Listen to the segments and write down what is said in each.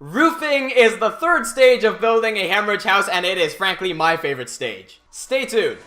Roofing is the third stage of building a Hemrage house, and it is frankly my favorite stage. Stay tuned.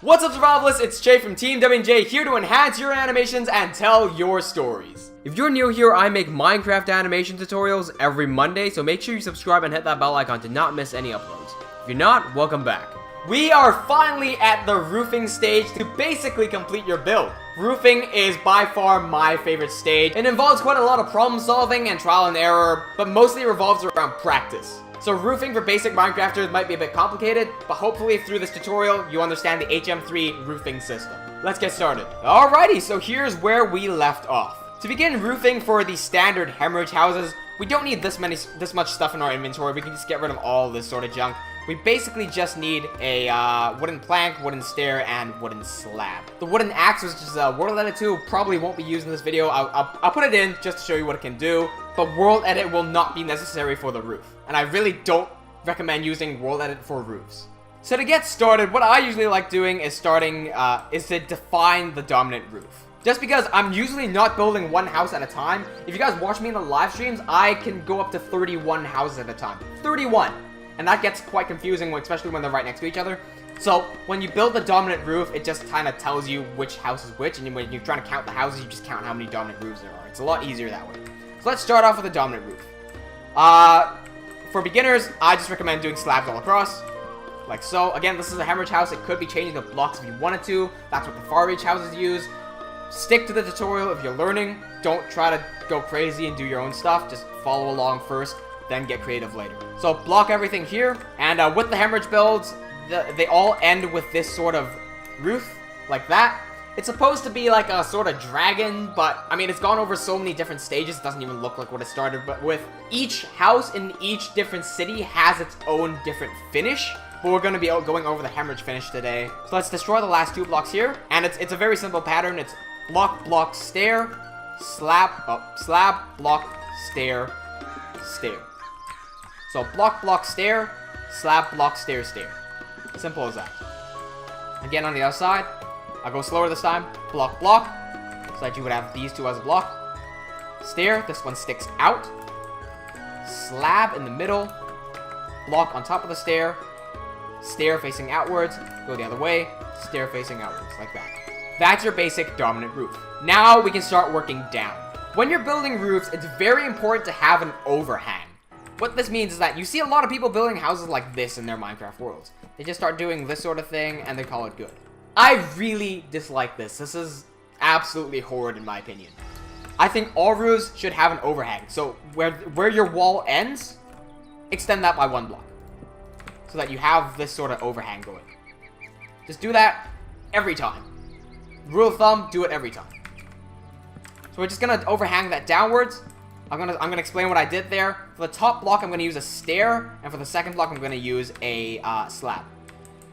What's up, Survivalists? It's HM3 from TeamWnJ, here to enhance your animations and tell your stories. If you're new here, I make Minecraft animation tutorials every Monday, so make sure you subscribe and hit that bell icon to not miss any uploads. If you're not, welcome back. We are finally at the roofing stage to basically complete your build. Roofing is by far my favorite stage. It involves quite a lot of problem solving and trial and error, but mostly revolves around practice. So roofing for basic Minecrafters might be a bit complicated, but hopefully through this tutorial, you understand the HM3 roofing system. Let's get started. Alrighty, so here's where we left off. To begin roofing for the standard Hemrage houses, we don't need this much stuff in our inventory. We can just get rid of all this sort of junk. We basically just need a wooden plank, wooden stair, and wooden slab. The wooden axe, which is World Edit 2, probably won't be used in this video. I'll put it in just to show you what it can do, but World Edit will not be necessary for the roof. And I really don't recommend using World Edit for roofs. So to get started, what I usually like doing is is to define the dominant roof. Just because I'm usually not building one house at a time. If you guys watch me in the live streams, I can go up to 31 houses at a time. 31! And that gets quite confusing, especially when they're right next to each other. So when you build the dominant roof, it just kind of tells you which house is which. And when you're trying to count the houses, you just count how many dominant roofs there are. It's a lot easier that way. So let's start off with a dominant roof. For beginners, I just recommend doing slabs all across. Like so. Again, this is a Hemrage house. It could be changing the blocks if you wanted to. That's what the far reach houses use. Stick to the tutorial if you're learning. Don't try to go crazy and do your own stuff. Just follow along first, then get creative later. So block everything here, and with the Hemrage builds, they all end with this sort of roof, like that. It's supposed to be like a sort of dragon, but I mean, it's gone over so many different stages, it doesn't even look like what it started. But with each house in each different city has its own different finish. But we're going to be going over the Hemrage finish today. So let's destroy the last two blocks here, and it's a very simple pattern. It's block, block, stair, slab, slab, block, stair, stair. So block, block, stair, slab, block, stair, stair. Simple as that. Again, on the other side, I'll go slower this time. Block, block, so that you would have these two as a block. Stair, this one sticks out. Slab in the middle. Block on top of the stair. Stair facing outwards. Go the other way. Stair facing outwards, like that. That's your basic dominant roof. Now we can start working down. When you're building roofs, it's very important to have an overhang. What this means is that you see a lot of people building houses like this in their Minecraft worlds. They just start doing this sort of thing and they call it good. I really dislike this. This is absolutely horrid in my opinion. I think all roofs should have an overhang. So where your wall ends, extend that by one block. So that you have this sort of overhang going. Just do that every time. Rule of thumb, do it every time. So we're just gonna overhang that downwards. I'm gonna explain what I did there. For the top block, I'm gonna use a stair, and for the second block, I'm gonna use a slab.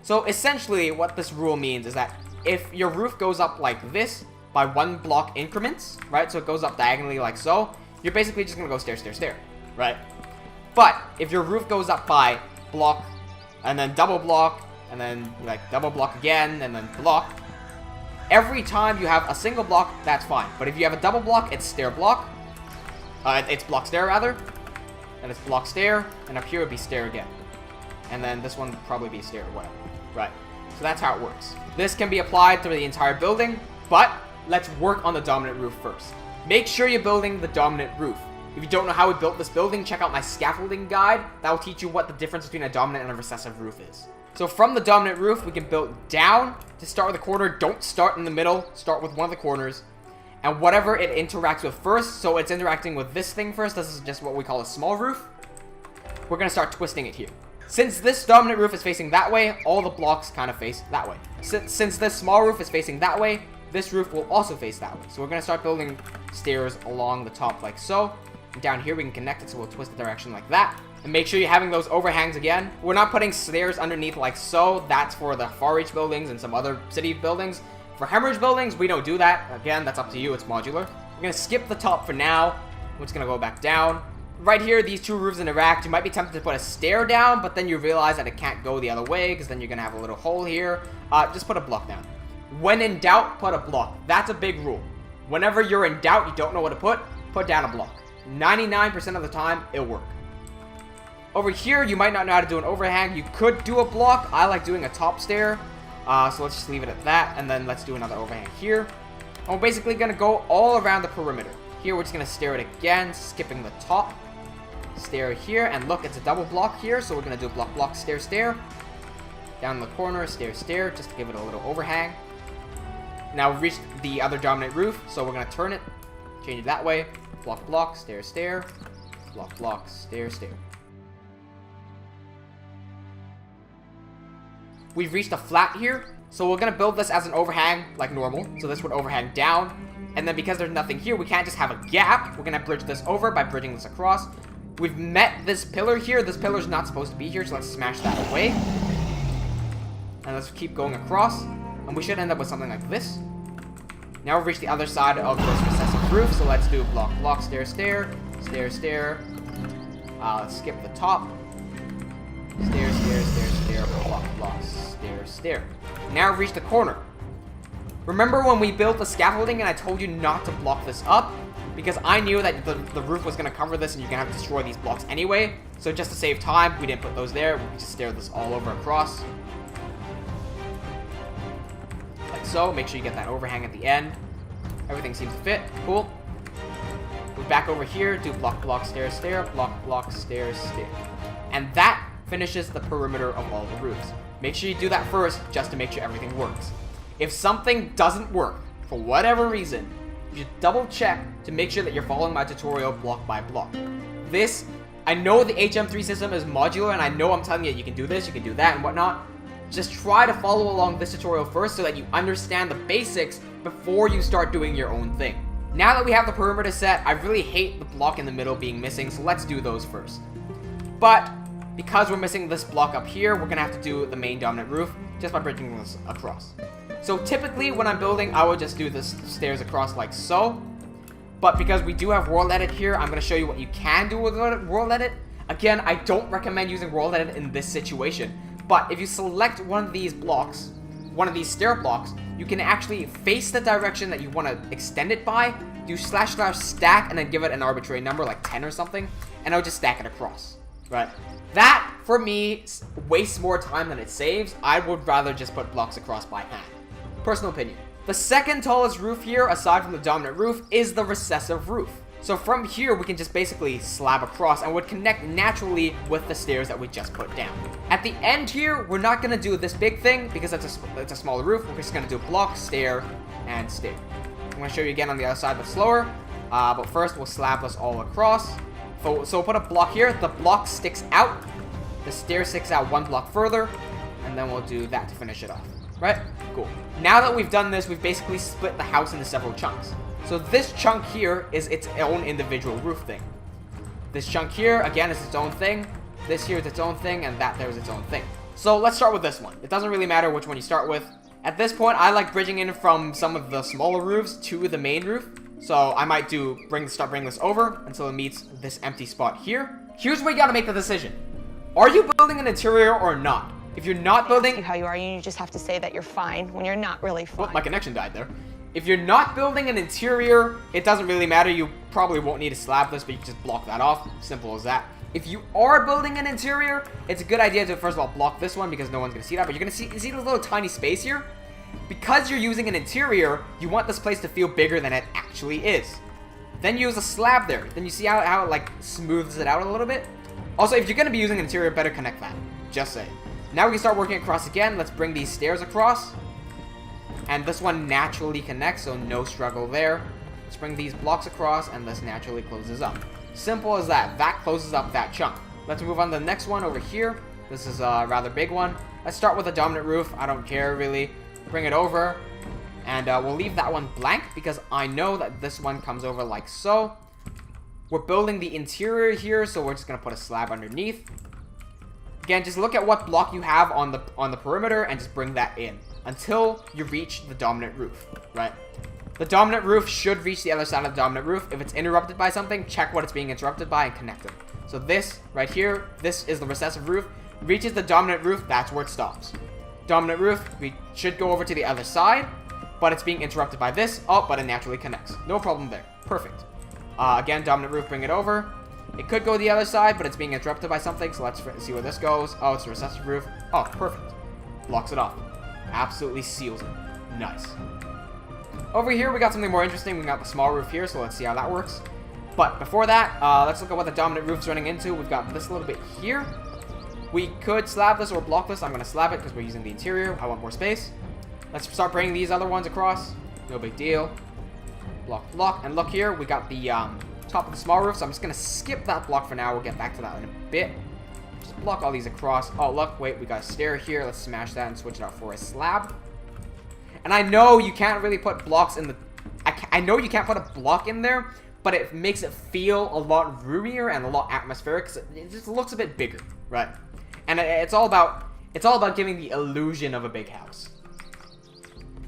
So essentially, what this rule means is that if your roof goes up like this by one block increments, right? So it goes up diagonally like so. You're basically just gonna go stair, stair, stair, right? But if your roof goes up by block, and then double block, and then like double block again, and then block. Every time you have a single block, that's fine. But if you have a double block, it's stair block. It's block stair rather, and it's block stair, and up here would be stair again, and then this one would probably be stair or whatever, right? So that's how it works. This can be applied to the entire building, but let's work on the dominant roof first. Make sure you're building the dominant roof. If you don't know how we built this building, check out my scaffolding guide. That will teach you what the difference between a dominant and a recessive roof is. So from the dominant roof, we can build down to start with a corner. Don't start in the middle. Start with one of the corners. And whatever it interacts with first, so it's interacting with this thing first. This is just what we call a small roof. We're going to start twisting it here. Since this dominant roof is facing that way, all the blocks kind of face that way. Since this small roof is facing that way, this roof will also face that way. So we're going to start building stairs along the top like so. And down here we can connect it, so we'll twist the direction like that. And make sure you're having those overhangs again. We're not putting stairs underneath like so. That's for the far reach buildings and some other city buildings. For Hemrage buildings, we don't do that. Again, that's up to you. It's modular. We're going to skip the top for now. We're just going to go back down. Right here, these two roofs interact. You might be tempted to put a stair down, but then you realize that it can't go the other way because then you're going to have a little hole here. Just put a block down. When in doubt, put a block. That's a big rule. Whenever you're in doubt, you don't know what to put down a block. 99% of the time, it'll work. Over here, you might not know how to do an overhang. You could do a block. I like doing a top stair. So let's just leave it at that. And then let's do another overhang here. And we're basically going to go all around the perimeter. Here, we're just going to stair it again, skipping the top. Stair here. And look, it's a double block here. So we're going to do block, block, stair, stair. Down in the corner, stair, stair, just to give it a little overhang. Now we've reached the other dominant roof. So we're going to turn it, change it that way. Block, block, stair, stair. Block, block, stair, stair. We've reached a flat here, so we're going to build this as an overhang like normal. So this would overhang down, and then because there's nothing here, we can't just have a gap. We're going to bridge this over by bridging this across. We've met this pillar here. This pillar's not supposed to be here, so let's smash that away. And let's keep going across, and we should end up with something like this. Now we've reached the other side of this recessive roof, so let's do block, block, stair, stair, stair, stair. Let's skip the top. Stair, stair, stair, stair, block, block, stair, stair. Now we've reached the corner. Remember when we built the scaffolding and I told you not to block this up? Because I knew that the roof was going to cover this and you're going to have to destroy these blocks anyway. So just to save time, we didn't put those there. We just stair this all over across. Like so. Make sure you get that overhang at the end. Everything seems to fit. Cool. Move back over here. Do block, block, stair, stair, block, block, stair, stair. And that finishes the perimeter of all the roofs. Make sure you do that first just to make sure everything works. If something doesn't work for whatever reason, you should double check to make sure that you're following my tutorial block by block. This, I know the HM3 system is modular and I know I'm telling you can do this, you can do that and whatnot. Just try to follow along this tutorial first so that you understand the basics before you start doing your own thing. Now that we have the perimeter set, I really hate the block in the middle being missing, so let's do those first. But because we're missing this block up here, we're going to have to do the main dominant roof just by bridging this across. So typically when I'm building, I would just do the stairs across like so. But because we do have world edit here, I'm going to show you what you can do with world edit. Again, I don't recommend using world edit in this situation. But if you select one of these blocks, one of these stair blocks, you can actually face the direction that you want to extend it by, do / stack, and then give it an arbitrary number like 10 or something, and I'll just stack it across. Right? That, for me, wastes more time than it saves. I would rather just put blocks across by hand. Personal opinion. The second tallest roof here, aside from the dominant roof, is the recessive roof. So from here, we can just basically slab across and would connect naturally with the stairs that we just put down. At the end here, we're not going to do this big thing because it's a smaller roof. We're just going to do block, stair, and stair. I'm going to show you again on the other side, but slower. But first, we'll slab this all across. So we'll put a block here. The block sticks out. The stair sticks out one block further. And then we'll do that to finish it off. Right? Cool. Now that we've done this, we've basically split the house into several chunks. So this chunk here is its own individual roof thing. This chunk here, again, is its own thing. This here is its own thing. And that there is its own thing. So let's start with this one. It doesn't really matter which one you start with. At this point, I like bridging in from some of the smaller roofs to the main roof. So I might start bringing this over until it meets this empty spot here. Here's where you gotta make the decision. Are you building an interior or not? If you're not building... how you are, you just have to say that you're fine when you're not really fine. Oh, my connection died there. If you're not building an interior, it doesn't really matter. You probably won't need to slab this, but you can just block that off. Simple as that. If you are building an interior, it's a good idea to first of all block this one because no one's gonna see that. But you're gonna see this little tiny space here? Because you're using an interior, you want this place to feel bigger than it actually is. Then use a slab there. Then you see how it like smooths it out a little bit. Also, if you're going to be using an interior, better connect that. Just say. Now we can start working across again. Let's bring these stairs across. And this one naturally connects, so no struggle there. Let's bring these blocks across, and this naturally closes up. Simple as that. That closes up that chunk. Let's move on to the next one over here. This is a rather big one. Let's start with a dominant roof. I don't care, really. Bring it over. And we'll leave that one blank, because I know that this one comes over like so. We're building the interior here, so we're just going to put a slab underneath. Again, just look at what block you have on the perimeter and just bring that in until you reach the dominant roof, right? The dominant roof should reach the other side of the dominant roof. If it's interrupted by something, check what it's being interrupted by and connect it. So this right here, this is the recessive roof. Reaches the dominant roof, that's where it stops. Dominant roof, we should go over to the other side. but it's being interrupted by this. Oh, but it naturally connects. No problem there. Perfect. Again, dominant roof, bring it over. It could go the other side, but it's being interrupted by something, so let's see where this goes. Oh, it's a recessive roof. Oh, perfect. Blocks it off. Absolutely seals it. Nice. Over here, we got something more interesting. We got the small roof here, so let's see how that works. But before that, let's look at what the dominant roof's running into. We've got this little bit here. We could slab this or block this. I'm going to slab it because we're using the interior. I want more space. Let's start bringing these other ones across. No big deal. Block, block. And look here, we got the top of the small roof, so I'm just going to skip that block for now. We'll get back to that in a bit. Just block all these across. Oh, look, wait, we got a stair here. Let's smash that and switch it out for a slab. And I know you can't really put blocks in the... I know you can't put a block in there, but it makes it feel a lot roomier and a lot atmospheric, because it just looks a bit bigger, right? And it's all about giving the illusion of a big house.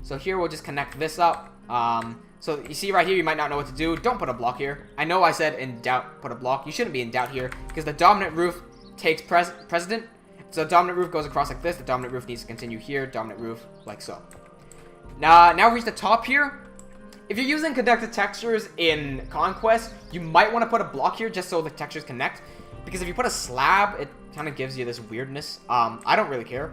So here we'll just connect this up. So you see right here, you might not know what to do. Don't put a block here. I know I said in doubt, put a block. You shouldn't be in doubt here because the dominant roof takes precedent. So the dominant roof goes across like this. The dominant roof needs to continue here. Dominant roof like so. Now we reach the top here. If you're using conductive textures in Conquest, you might want to put a block here just so the textures connect. Because if you put a slab, it kind of gives you this weirdness. I don't really care.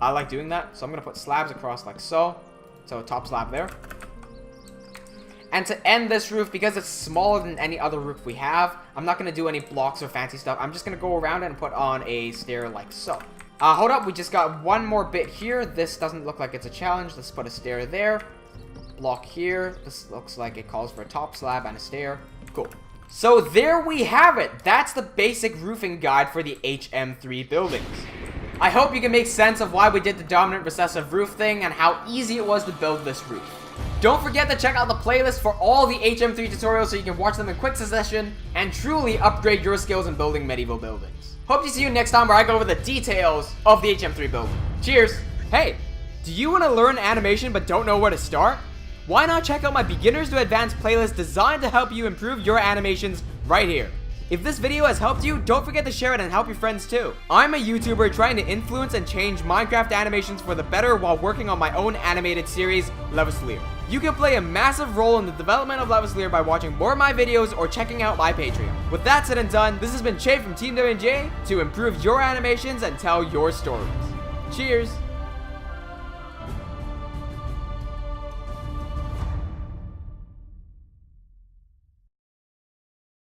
I like doing that. So I'm going to put slabs across like so. So top slab there. And to end this roof, because it's smaller than any other roof we have, I'm not going to do any blocks or fancy stuff. I'm just going to go around and put on a stair like so. Hold up, we just got one more bit here. This doesn't look like it's a challenge. Let's put a stair there. Block here. This looks like it calls for a top slab and a stair. Cool. So there we have it. That's the basic roofing guide for the HM3 buildings. I hope you can make sense of why we did the dominant recessive roof thing and how easy it was to build this roof. Don't forget to check out the playlist for all the HM3 tutorials so you can watch them in quick succession and truly upgrade your skills in building medieval buildings. Hope to see you next time where I go over the details of the HM3 building. Cheers! Hey, do you want to learn animation but don't know where to start? Why not check out my Beginners to Advanced playlist designed to help you improve your animations right here. If this video has helped you, don't forget to share it and help your friends too. I'm a YouTuber trying to influence and change Minecraft animations for the better while working on my own animated series, Levaslier. You can play a massive role in the development of Levaslier by watching more of my videos or checking out my Patreon. With that said and done, this has been HM3 from TeamWnJ to improve your animations and tell your stories. Cheers!